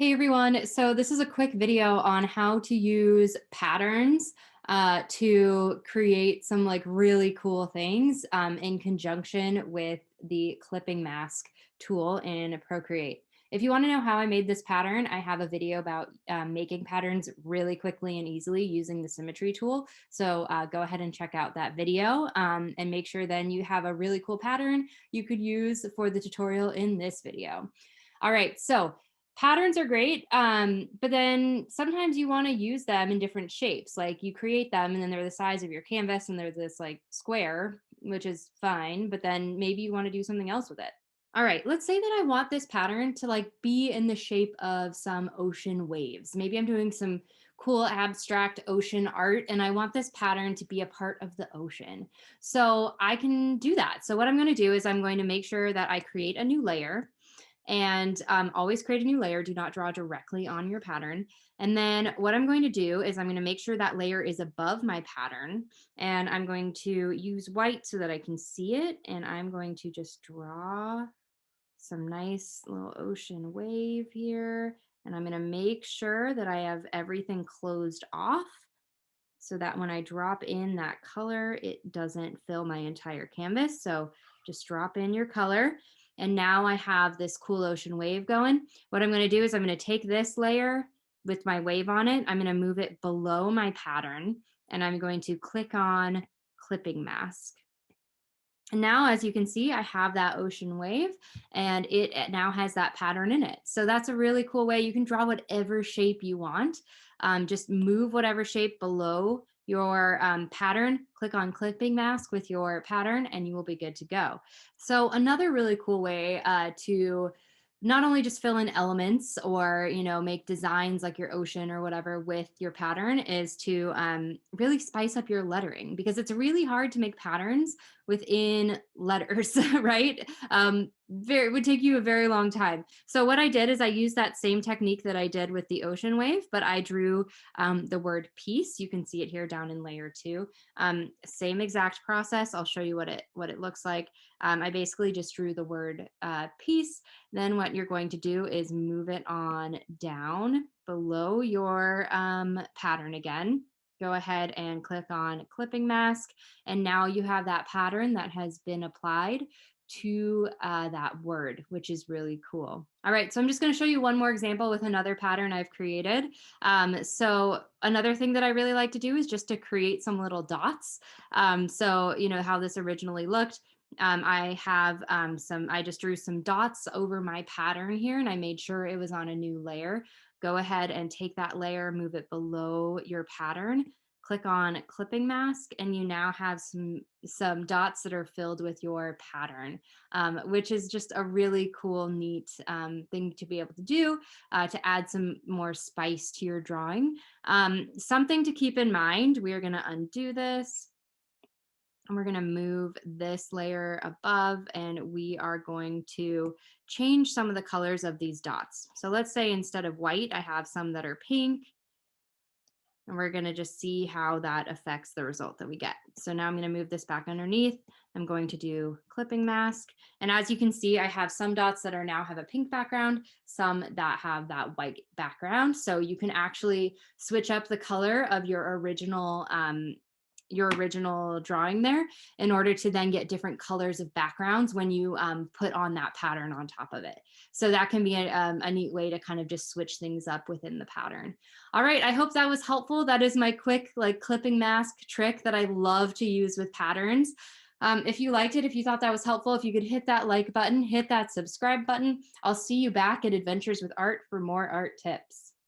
Hey everyone, so this is a quick video on how to use patterns to create some like really cool things in conjunction with the clipping mask tool in Procreate. If you want to know how I made this pattern, I have a video about making patterns really quickly and easily using the symmetry tool. So go ahead and check out that video and make sure then you have a really cool pattern you could use for the tutorial in this video. All right, so patterns are great, but then sometimes you want to use them in different shapes. Like you create them and then they're the size of your canvas and they're this like square, which is fine, but then maybe you want to do something else with it. All right, let's say that I want this pattern to like be in the shape of some ocean waves. Maybe I'm doing some cool abstract ocean art and I want this pattern to be a part of the ocean. So I can do that. So what I'm going to do is I'm going to make sure that I create a new layer and always create a new layer. Do not draw directly on your pattern. And then what I'm going to do is I'm going to make sure that layer is above my pattern. And I'm going to use white so that I can see it. And I'm going to just draw some nice little ocean wave here. And I'm going to make sure that I have everything closed off so that when I drop in that color, it doesn't fill my entire canvas. So just drop in your color. And now I have this cool ocean wave going. What I'm going to do is I'm going to take this layer with my wave on it. I'm going to move it below my pattern and I'm going to click on clipping mask. And now, as you can see, I have that ocean wave and it now has that pattern in it. So that's a really cool way. You can draw whatever shape you want. Just move whatever shape below your pattern, click on clipping mask with your pattern, and you will be good to go. So another really cool way to not only just fill in elements or make designs like your ocean or whatever with your pattern is to really spice up your lettering, because it's really hard to make patterns within letters, right? It would take you a very long time. So what I did is I used that same technique that I did with the ocean wave, but I drew the word peace. You can see it here down in layer 2. Same exact process. I'll show you what it looks like. I basically just drew the word peace. Then what you're going to do is move it on down below your pattern again. Go ahead and click on clipping mask. And now you have that pattern that has been applied to that word, which is really cool. All right, so I'm just going to show you one more example with another pattern I've created. So another thing that I really like to do is just to create some little dots. So you know how this originally looked. I just drew some dots over my pattern here and I made sure it was on a new layer. Go ahead and take that layer, move it below your pattern, click on clipping mask, and you now have some dots that are filled with your pattern, which is just a really cool, neat thing to be able to do to add some more spice to your drawing. Something to keep in mind, we are going to undo this. And we're going to move this layer above and we are going to change some of the colors of these dots. So let's say instead of white, I have some that are pink, and we're going to just see how that affects the result that we get. So now I'm going to move this back underneath. I'm going to do clipping mask. And as you can see, I have some dots that are now have a pink background, some that have that white background. So you can actually switch up the color of your original drawing there in order to then get different colors of backgrounds when you put on that pattern on top of it. So that can be a neat way to kind of just switch things up within the pattern. All right, I hope that was helpful. That is my quick like clipping mask trick that I love to use with patterns. If you liked it, if you thought that was helpful, if you could hit that like button, hit that subscribe button. I'll see you back at Adventures with Art for more art tips.